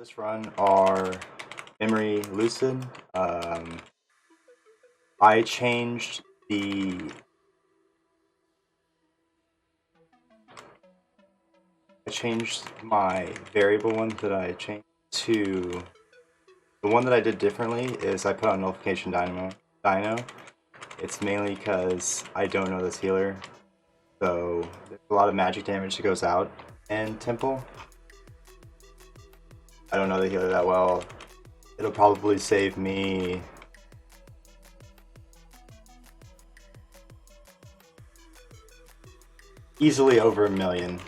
this run are Memory Lucid. I changed the my variable one that I changed to the one that I did differently is I put on Nullification Dino. It's mainly because I don't know this healer, so there's a lot of magic damage that goes out in Temple. I don't know the healer that well. It'll probably save me easily over 1 million.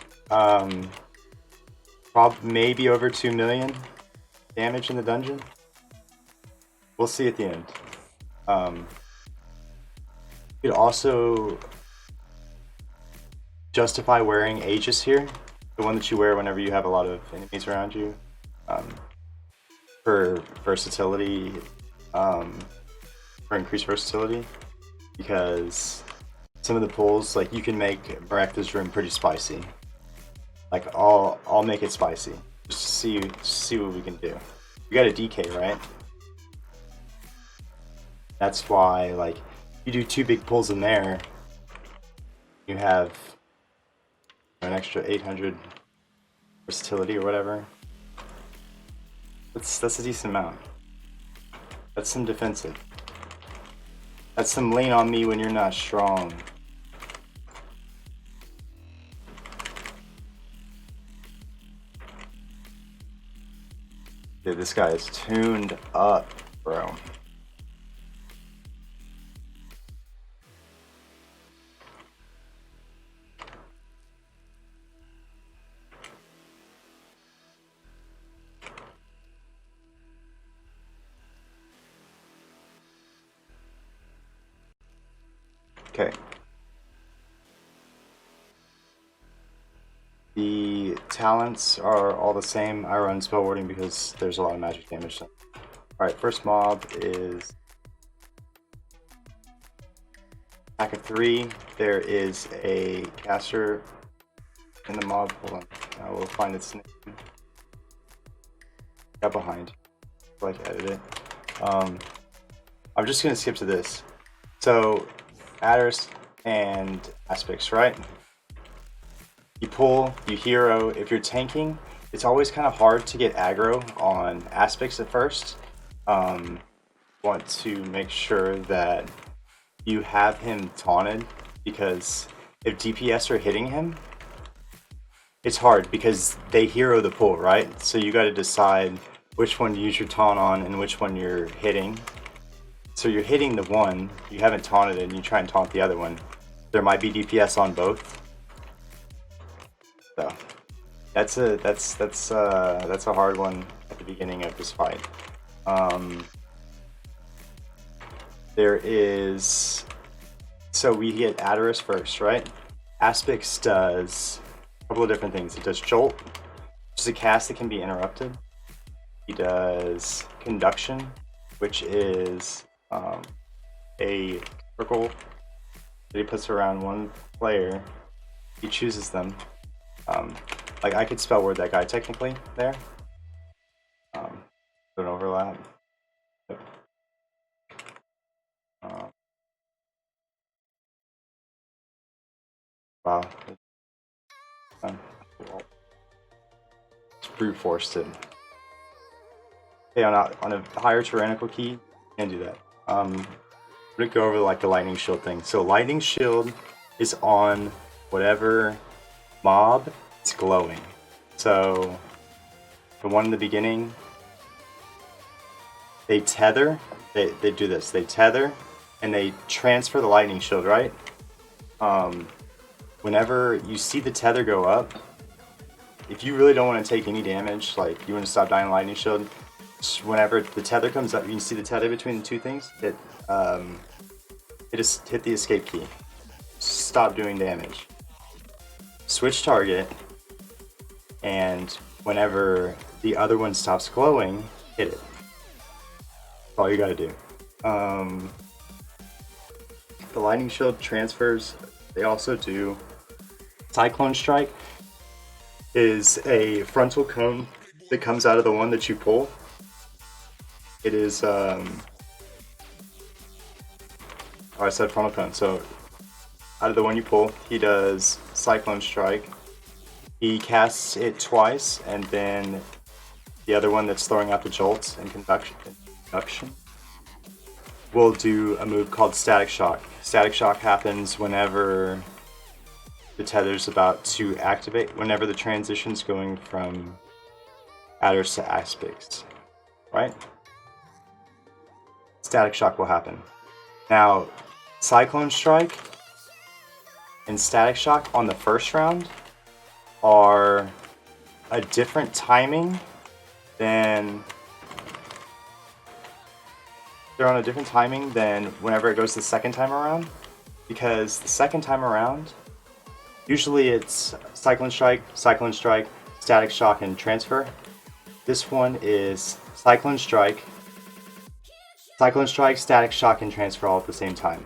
Maybe over 2 million damage in the dungeon. We'll see at the end. You could also justify wearing Aegis here, the one that you wear whenever you have a lot of enemies around you, for versatility, for increased versatility, because some of the pulls, like, you can make Mareka's room pretty spicy. Like, I'll make it spicy just to see what we can do. We got a DK, right? That's why, like, you do 2 big pulls in there, you have an extra 800 versatility or whatever. That's a decent amount. That's some defensive. That's some lean on me when you're not strong. Dude, this guy is tuned up, bro. Okay. The talents are all the same. I run spell warding because there's a lot of magic damage. Alright, first mob is pack of 3. There is a caster in the mob. Hold on, I will find its name. Got behind. Like, edit it. I'm just gonna skip to this. So, Adderus and Aspects, right? You pull, you hero. If you're tanking, it's always kind of hard to get aggro on Aspects at first. Want to make sure that you have him taunted, because if DPS are hitting him, it's hard because they hero the pull, right? So you got to decide which one to use your taunt on and which one you're hitting. So you're hitting the one, you haven't taunted it, and you try and taunt the other one. There might be DPS on both. So that's a hard one at the beginning of this fight. So we get Adderus first, right? Aspects does a couple of different things. It does Jolt, which is a cast that can be interrupted. He does Conduction, which is a circle that he puts around one player. He chooses them. Like, I could spell word that guy technically there. Don't overlap. Wow. It's brute forced it. Okay, on a higher tyrannical key, you can't do that. I'm gonna go over like the lightning shield thing. So lightning shield is on whatever mob is glowing. So the one in the beginning, they tether. They do this. They tether and they transfer the lightning shield, right? Whenever you see the tether go up, if you really don't want to take any damage, like you want to stop dying lightning shield, whenever the tether comes up, you can see the tether between the two things. It just hit the escape key. Stop doing damage. Switch target, and whenever the other one stops glowing, hit it. That's all you gotta do. The lightning shield transfers, they also do Cyclone Strike, is a frontal cone that comes out of the one that you pull. It is, oh, I said from opponent, so out of the one you pull, he does Cyclone Strike. He casts it twice, and then the other one that's throwing out the jolts and conduction will do a move called Static Shock. Static Shock happens whenever the tether's about to activate, whenever the transition's going from adders to aspects, right? Static Shock will happen. Now, Cyclone Strike and Static Shock on the first round are a different timing than they're on a different timing than whenever it goes the second time around, because the second time around usually it's Cyclone Strike, Static Shock, and Transfer. This one is Cyclone Strike, Static Shock, and Transfer all at the same time.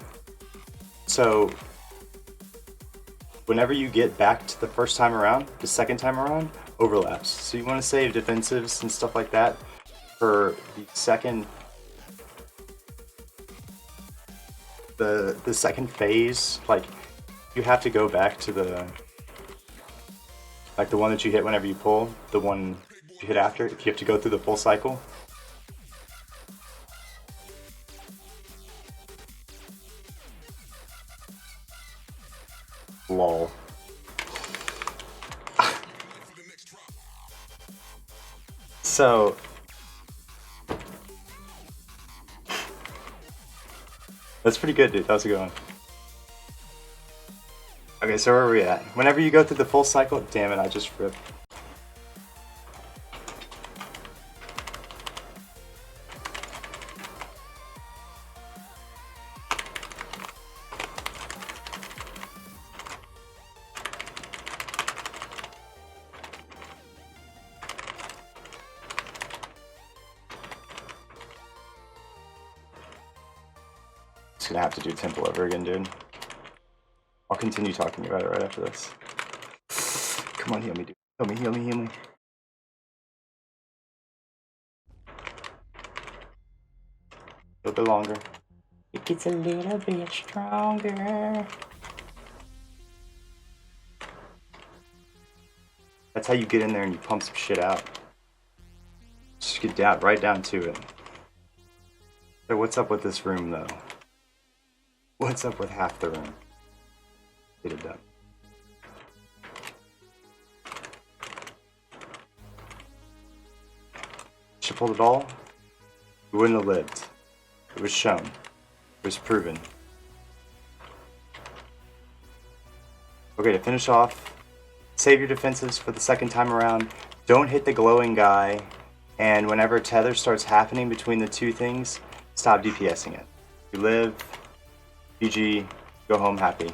So whenever you get back to the first time around, the second time around overlaps. So you want to save defensives and stuff like that for the second the second phase. Like, you have to go back to the one that you hit whenever you pull, the one you hit after, if you have to go through the full cycle. Lol. So that's pretty good, dude. That was a good one. Okay, so where are we at? Whenever you go through the full cycle, damn it, I just ripped. Gonna have to do Temple over again, dude. I'll continue talking about it right after this. Come on, heal me, dude. Heal me. A little bit longer. It gets a little bit stronger. That's how you get in there and you pump some shit out. Just get down, right down to it. So what's up with this room, though? What's up with half the room? Get it done. Should pulled it all. We wouldn't have lived. It was shown. It was proven. Okay, to finish off, save your defensives for the second time around. Don't hit the glowing guy, and whenever tether starts happening between the two things, stop DPSing it. You live. GG, go home happy.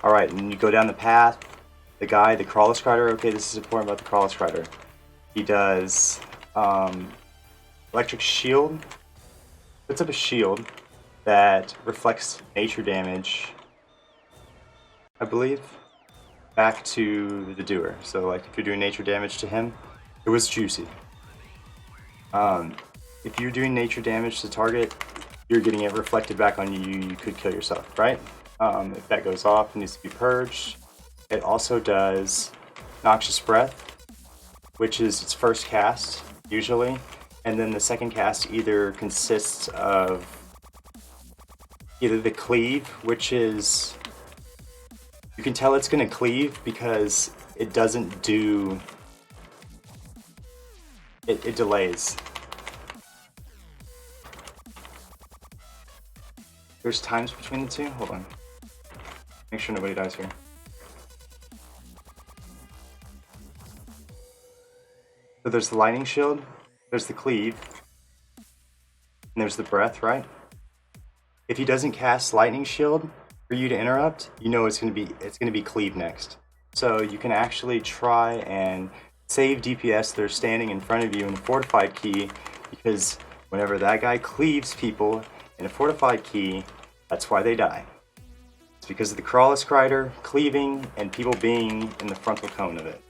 Alright, and you go down the path. The guy, the Crawler Strider, okay, this is important about the Crawler Strider. He does electric shield. Puts up a shield that reflects nature damage, I believe, back to the doer. So like if you're doing nature damage to him, it was juicy. If you're doing nature damage to target, you're getting it reflected back on you, you could kill yourself, right? If that goes off, it needs to be purged. It also does Noxious Breath, which is its first cast, usually, and then the second cast either consists of either the Cleave, which is, you can tell it's going to cleave because it doesn't do, it delays. There's times between the two? Hold on. Make sure nobody dies here. So there's the Lightning Shield, there's the Cleave, and there's the Breath, right? If he doesn't cast Lightning Shield for you to interrupt, you know it's gonna be Cleave next. So you can actually try and save DPS that are standing in front of you in a fortified key, because whenever that guy cleaves people in a fortified key, that's why they die. It's because of the Crawler Strider cleaving and people being in the frontal cone of it.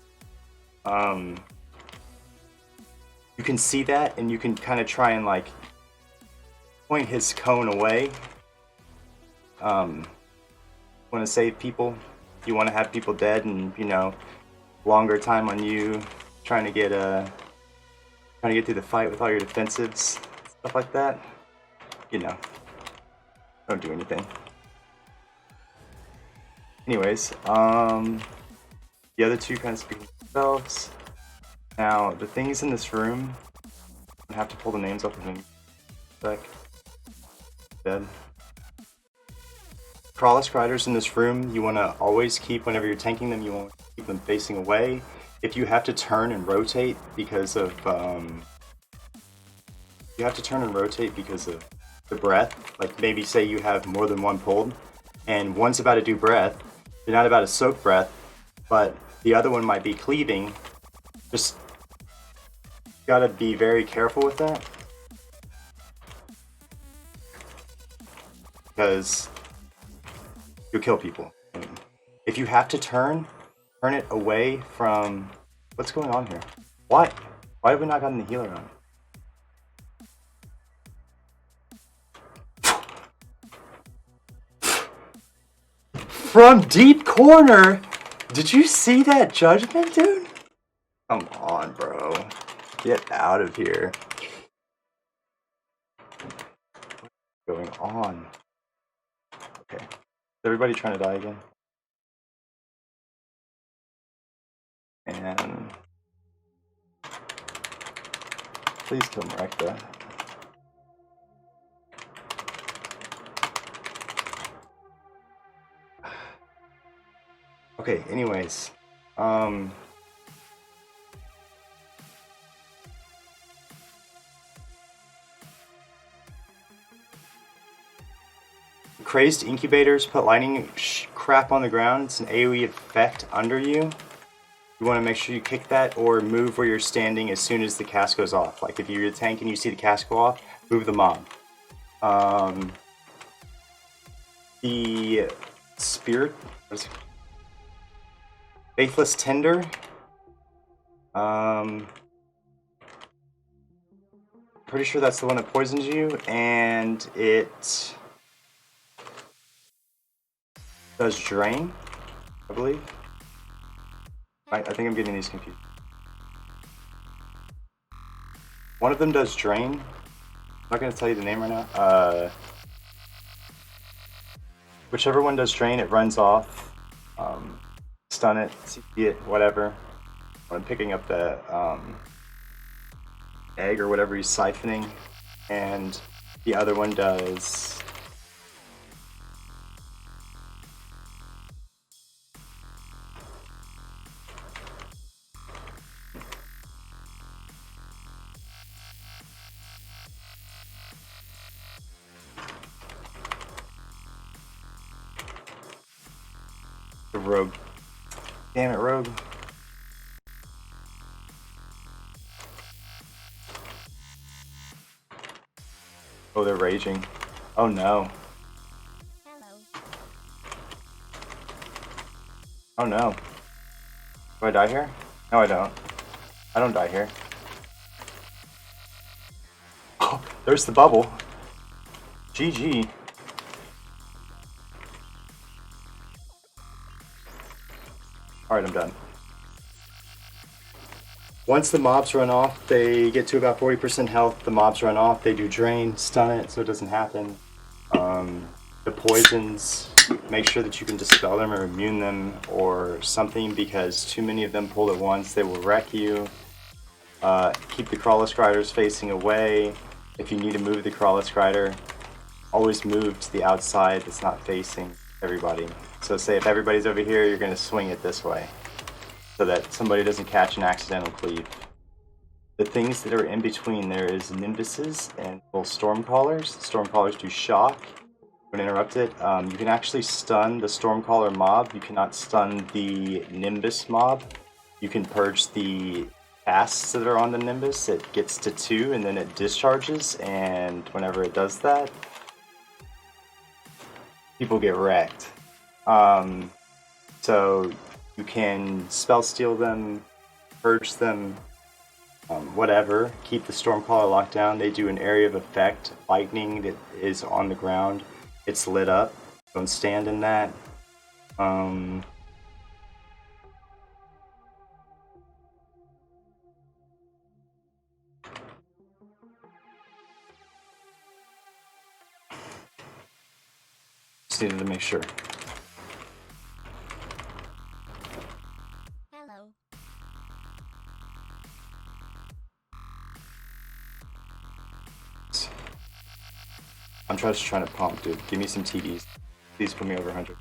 you can see that, and you can kind of try and like point his cone away. Want to save people. You want to have people dead, and you know, longer time on you trying to get through the fight with all your defensives, stuff like that. You know, don't do anything. Anyways, the other two kind of speak for themselves. Now, the things in this room, I have to pull the names up in a sec. Dead. Crawler Scriders in this room, you want to always keep, whenever you're tanking them, you want to keep them facing away. If you have to turn and rotate because of, the breath, like maybe say you have more than one pulled, and one's about to do breath, you're not about to soak breath, but the other one might be cleaving, just gotta be very careful with that. Because you'll kill people. If you have to turn it away from... What's going on here? Why? Why have we not gotten the healer on? From deep corner? Did you see that judgment, dude? Come on, bro. Get out of here. What's going on? Okay. Is everybody trying to die again? And please kill Marekta. Okay, anyways. Crazed incubators put lightning crap on the ground. It's an AoE effect under you. You want to make sure you kick that or move where you're standing as soon as the cast goes off. Like if you're a tank and you see the cast go off, move the mob. The spirit, Faithless Tender. Pretty sure that's the one that poisons you, and it does drain, I believe. I think I'm getting these confused. One of them does drain. I'm not going to tell you the name right now. Whichever one does drain, it runs off. Stun it, CP it, whatever. I'm picking up the egg or whatever he's siphoning. And the other one does... the rogue. Damn it, rogue. Oh, they're raging. Oh no. Hello. Oh no. Do I die here? No, I don't. I don't die here. Oh, there's the bubble. GG. Alright, I'm done. Once the mobs run off, they get to about 40% health. The mobs run off, they do drain, stun it so it doesn't happen. The poisons, make sure that you can dispel them or immune them or something, because too many of them pulled at once, they will wreck you. Keep the Crawler Scriders facing away. If you need to move the Crawler Scrider, always move to the outside that's not facing everybody. So say if everybody's over here, you're going to swing it this way so that somebody doesn't catch an accidental cleave. The things that are in between, there is Nimbuses and little Stormcallers. The Stormcallers do shock when interrupted. You can actually stun the Stormcaller mob. You cannot stun the Nimbus mob. You can purge the casts that are on the Nimbus. It gets to 2 and then it discharges, and whenever it does that, people get wrecked. So you can spell steal them, purge them, whatever. Keep the Stormcaller locked down. They do an area of effect. Lightning that is on the ground. It's lit up. Don't stand in that. Just needed to make sure. Hello. I'm just trying to pump, dude. Give me some TDs. Please put me over 100.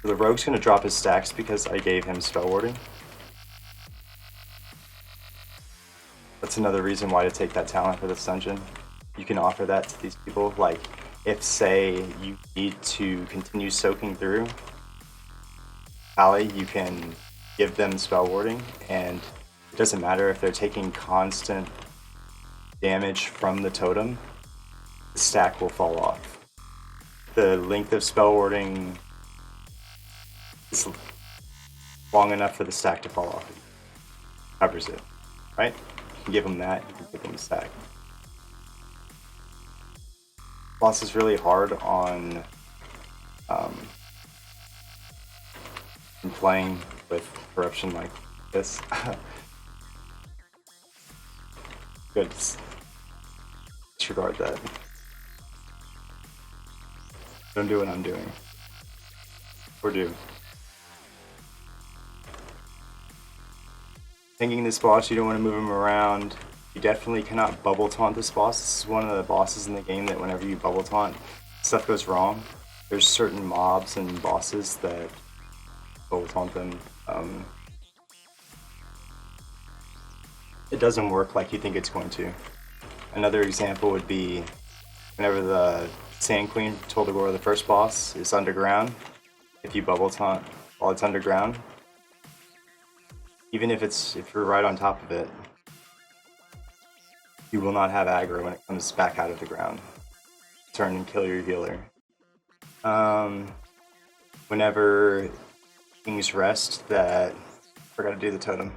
So the rogue's gonna drop his stacks because I gave him spell warding. That's another reason why to take that talent for this dungeon. You can offer that to these people. Like, if say you need to continue soaking through Pally, you can give them spell warding, and it doesn't matter if they're taking constant damage from the totem, the stack will fall off. The length of spell warding is long enough for the stack to fall off. It covers it, right? You can give them that, you can give them a stack. Boss is really hard on playing with corruption like this. Good. Disregard that. Don't do what I'm doing. Or do. Thinking this boss, you don't want to move him around. You definitely cannot bubble taunt this boss. This is one of the bosses in the game that whenever you bubble taunt, stuff goes wrong. There's certain mobs and bosses that bubble taunt them. It doesn't work like you think it's going to. Another example would be whenever the Sand Queen Toldagor, the first boss, is underground. If you bubble taunt while it's underground, even if you're right on top of it, you will not have aggro when it comes back out of the ground. Turn and kill your healer. Whenever King's Rest, that forgot to do the totem.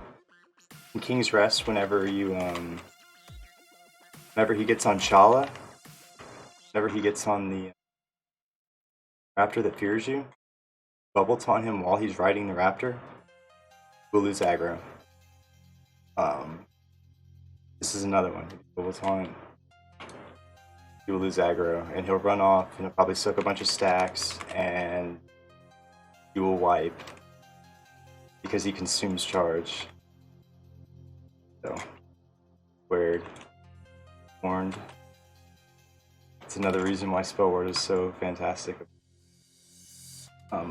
In King's Rest, whenever you whenever he gets on Shala, whenever he gets on the raptor that fears you, bubble taunt him while he's riding the raptor, we'll lose aggro. This is another one. Bubble taunt, he will lose aggro, and he'll run off, and he'll probably soak a bunch of stacks, and you will wipe because he consumes charge. So, weird. Warned. It's another reason why Spell Ward is so fantastic. Let's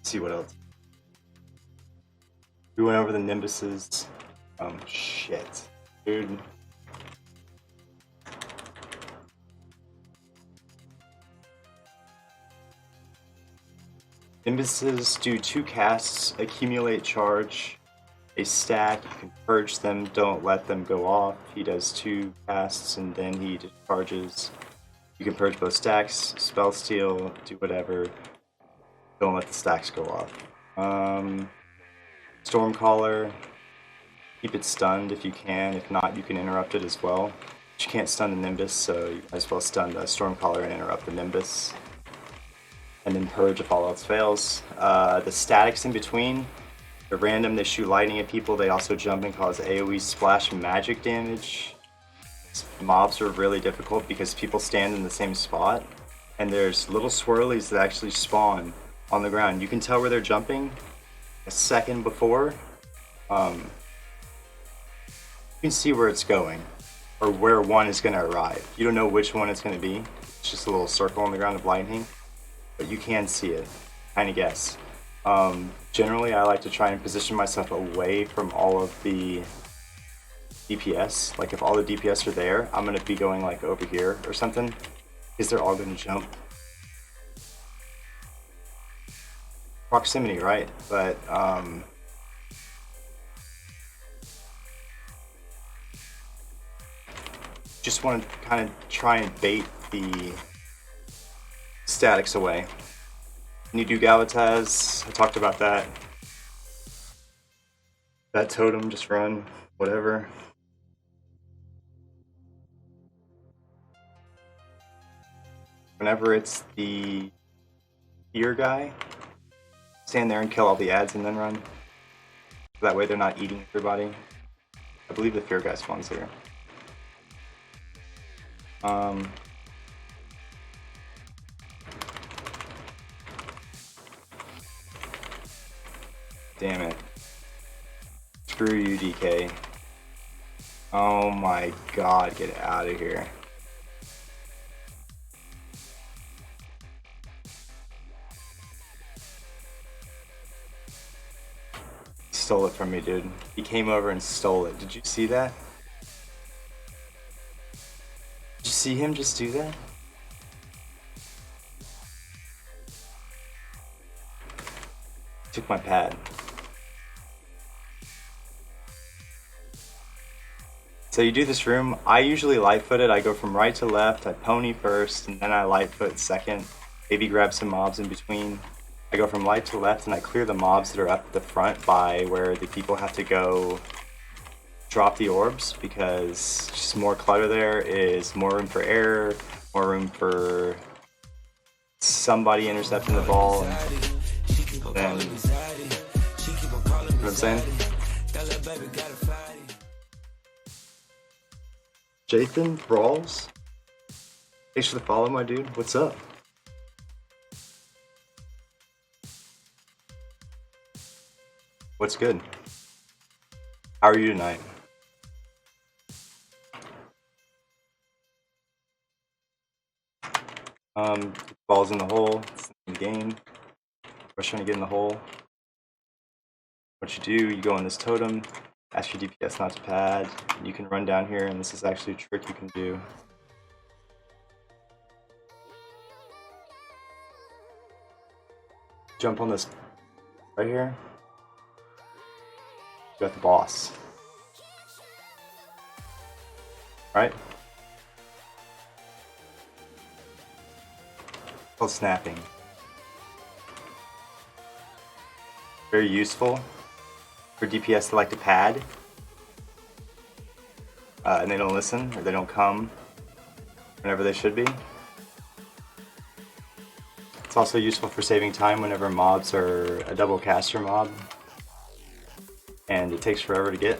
see what else. We went over the Nimbuses. Shit. Dude. Nimbuses do 2 casts, accumulate charge, a stack, you can purge them, don't let them go off. He does 2 casts and then he discharges. You can purge both stacks, spell steal, do whatever. Don't let the stacks go off. Stormcaller, keep it stunned if you can. If not, you can interrupt it as well. But you can't stun the Nimbus, so you might as well stun the Stormcaller and interrupt the Nimbus. And then purge if all else fails. The statics in between, they're random, they shoot lightning at people, they also jump and cause AoE splash magic damage. Mobs are really difficult because people stand in the same spot, and there's little swirlies that actually spawn on the ground. You can tell where they're jumping a second before. You can see where it's going, or where one is going to arrive. You don't know which one it's going to be. It's just a little circle on the ground of lightning, but you can see it, kind of guess. Generally, I like to try and position myself away from all of the DPS. Like if all the DPS are there, I'm going to be going like over here or something, because they're all going to jump. Proximity, right? But just want to kind of try and bait the statics away. When you do Gavataz, I talked about that. That totem, just run, whatever. Whenever it's the fear guy, stand there and kill all the ads and then run. That way they're not eating everybody. I believe the fear guy spawns here. Damn it. Screw you, DK. Oh my god, get out of here. He stole it from me, dude. He came over and stole it. Did you see that? Did you see him just do that? Took my pad. So you do this room. I usually light foot it. I go from right to left. I pony first, and then I light foot second. Maybe grab some mobs in between. I go from right to left, and I clear the mobs that are up at the front by where the people have to go drop the orbs, because just more clutter there is more room for error, more room for somebody intercepting the ball, and then, you know what I'm saying? Jathan Brawls? Thanks for the follow, my dude. What's up? What's good? How are you tonight? Ball's in the hole. It's in the game. We're trying to get in the hole. What you do, you go on this totem, ask your DPS not to pad, and you can run down here, and this is actually a trick you can do. Jump on this right here. You got the boss. Right? Called snapping. Very useful for DPS that like to pad, and they don't listen, or they don't come whenever they should be. It's also useful for saving time whenever mobs are a double caster mob, and it takes forever to get.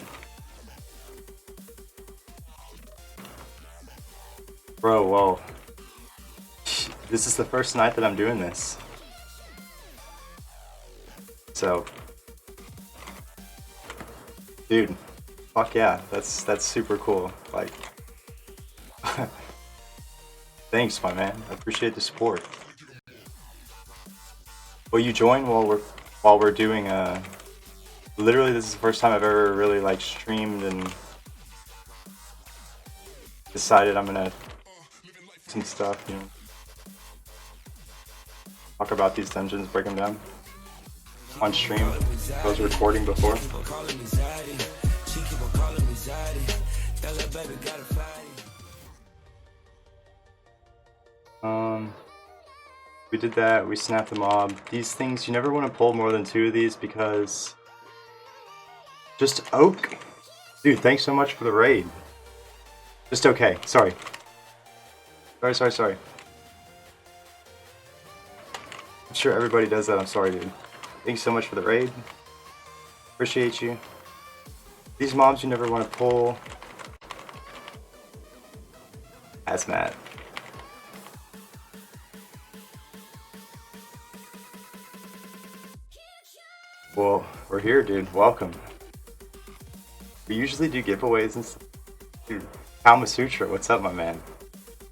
Bro, whoa. This is the first night that I'm doing this. So, dude, fuck yeah, that's super cool. Like, thanks, my man. I appreciate the support. Will you join while we're doing literally, this is the first time I've ever really like streamed and decided I'm gonna do some stuff, you know. Talk about these dungeons, break them down on stream. I was recording before. We did that, we snapped the mob. These things, you never want to pull more than 2 of these because just oak. Dude, thanks so much for the raid. Just okay, sorry. Sorry. I'm sure everybody does that, I'm sorry, dude. Thanks so much for the raid. Appreciate you. These mobs you never want to pull. Hazmat. Well, we're here, dude. Welcome. We usually do giveaways and stuff. Dude, Kama Sutra, what's up, my man?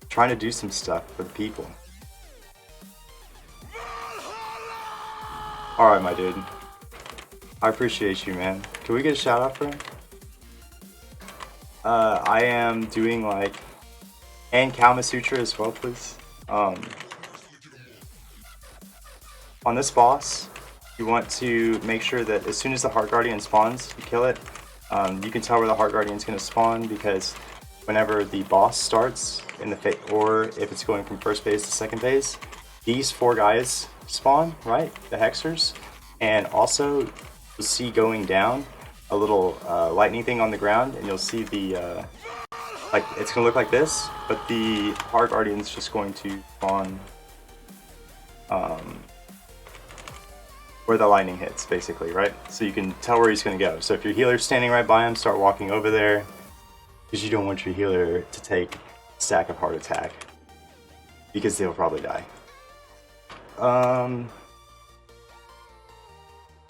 Trying to do some stuff for the people. Alright, my dude. I appreciate you, man. Can we get a shout out for him? I am doing like, and Kama Sutra as well, please. On this boss, you want to make sure that as soon as the Heart Guardian spawns, you kill it. You can tell where the Heart Guardian is going to spawn because whenever the boss starts in the or if it's going from first phase to second phase, these 4 guys spawn, right? The Hexers. And also, you'll see going down a little lightning thing on the ground, and you'll see the, like, it's going to look like this, but the Hard Guardian's just going to spawn where the lightning hits, basically, right? So you can tell where he's going to go. So if your healer's standing right by him, start walking over there, because you don't want your healer to take a stack of heart attack, because they'll probably die.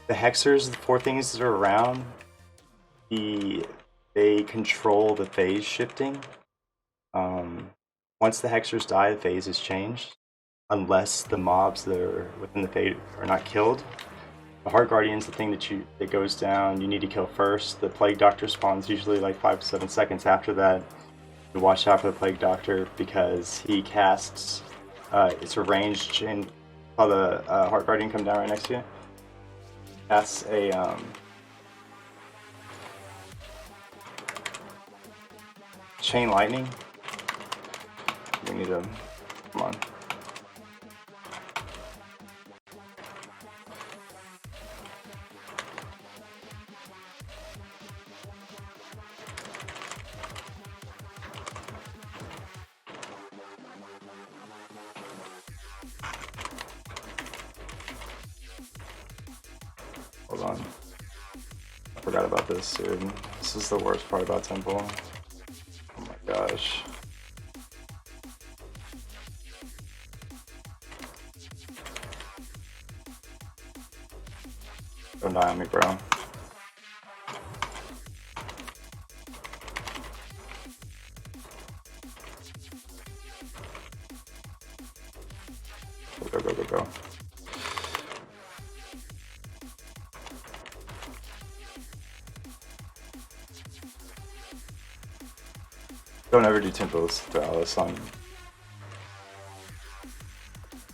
The Hexers, the 4 things that are around, they control the phase shifting. Once the Hexers die, the phase is changed, unless the mobs that are within the phase are not killed. The Heart Guardian's the thing that goes down. You need to kill first. The Plague Doctor spawns usually like 5 to 7 seconds after that. You watch out for the Plague Doctor because he casts. It's a ranged chain. Saw the Heart Guardian come down right next to you. That's a chain lightning. We need to come on. Hold on. I forgot about this, dude. This is the worst part about Temple. Oh my gosh. Don't die on me, bro. Go, go, go, go, go. Don't ever do tempos Sethralis on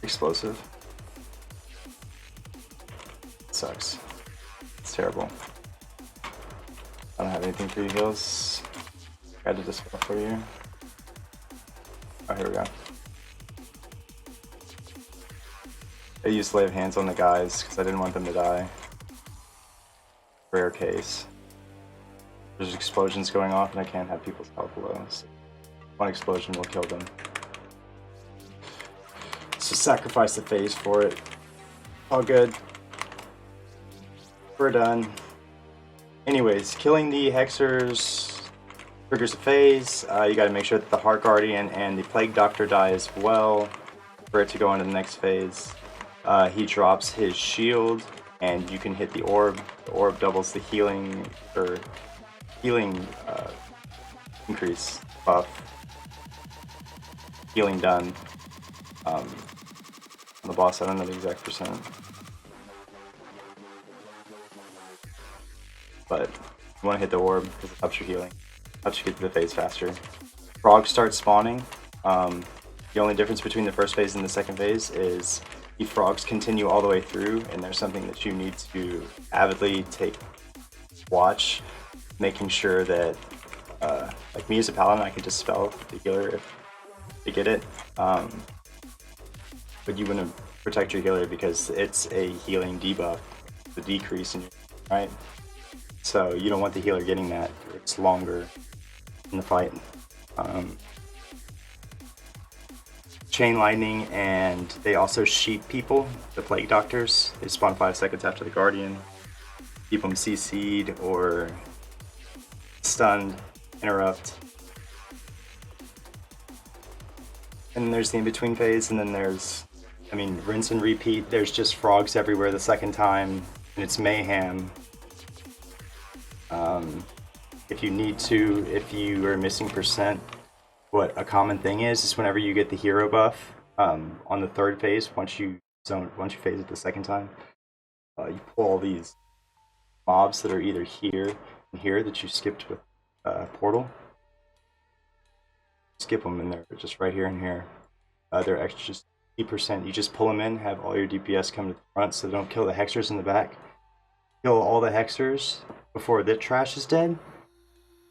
explosive. It sucks. It's terrible. I don't have anything for you heals. I had to dispel for you. Oh, here we go. I used lay of hands on the guys because I didn't want them to die. Rare case. There's explosions going off and I can't have people's health low. So one explosion will kill them. So sacrifice the phase for it. All good. We're done. Anyways, killing the Hexers triggers a phase. You gotta make sure that the Heart Guardian and the Plague Doctor die as well for it to go into the next phase. He drops his shield and you can hit the orb. The orb doubles the healing or healing increase buff. Healing done. On the boss, I don't know the exact percent. But you want to hit the orb because it helps your healing. Helps you get to the phase faster. Frogs start spawning. The only difference between the first phase and the second phase is the frogs continue all the way through, and there's something that you need to avidly watch, making sure that, like me as a paladin, I can dispel the healer if they get it. But you want to protect your healer because it's a healing debuff, the decrease in your, right? So you don't want the healer getting that. It's longer in the fight. Chain lightning, and they also sheep people, the Plague Doctors. They spawn 5 seconds after the Guardian. Keep them CC'd or stunned, interrupt. And then there's the in-between phase, and then there's, I mean, rinse and repeat. There's just frogs everywhere the second time, and it's mayhem. If you need to, if you are missing percent, what a common thing is whenever you get the hero buff on the third phase, once you phase it the second time, you pull all these mobs that are either here and here that you skipped with portal. Skip them and they're just right here and here. They're extra just 8%. You just pull them in, have all your DPS come to the front so they don't kill the Hexers in the back. Kill all the Hexers before the trash is dead.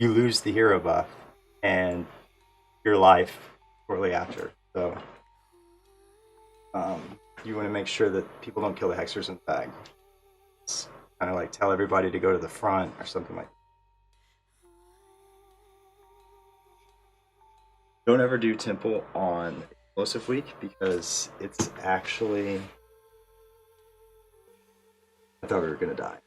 You lose the hero buff and your life shortly after. So You want to make sure that people don't kill the hexers in the bag. It's kind of like tell everybody to go to the front or something like that. Don't ever do temple on explosive week because it's actually. I thought we were gonna die.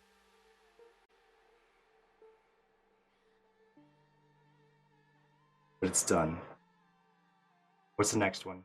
But it's done. What's the next one?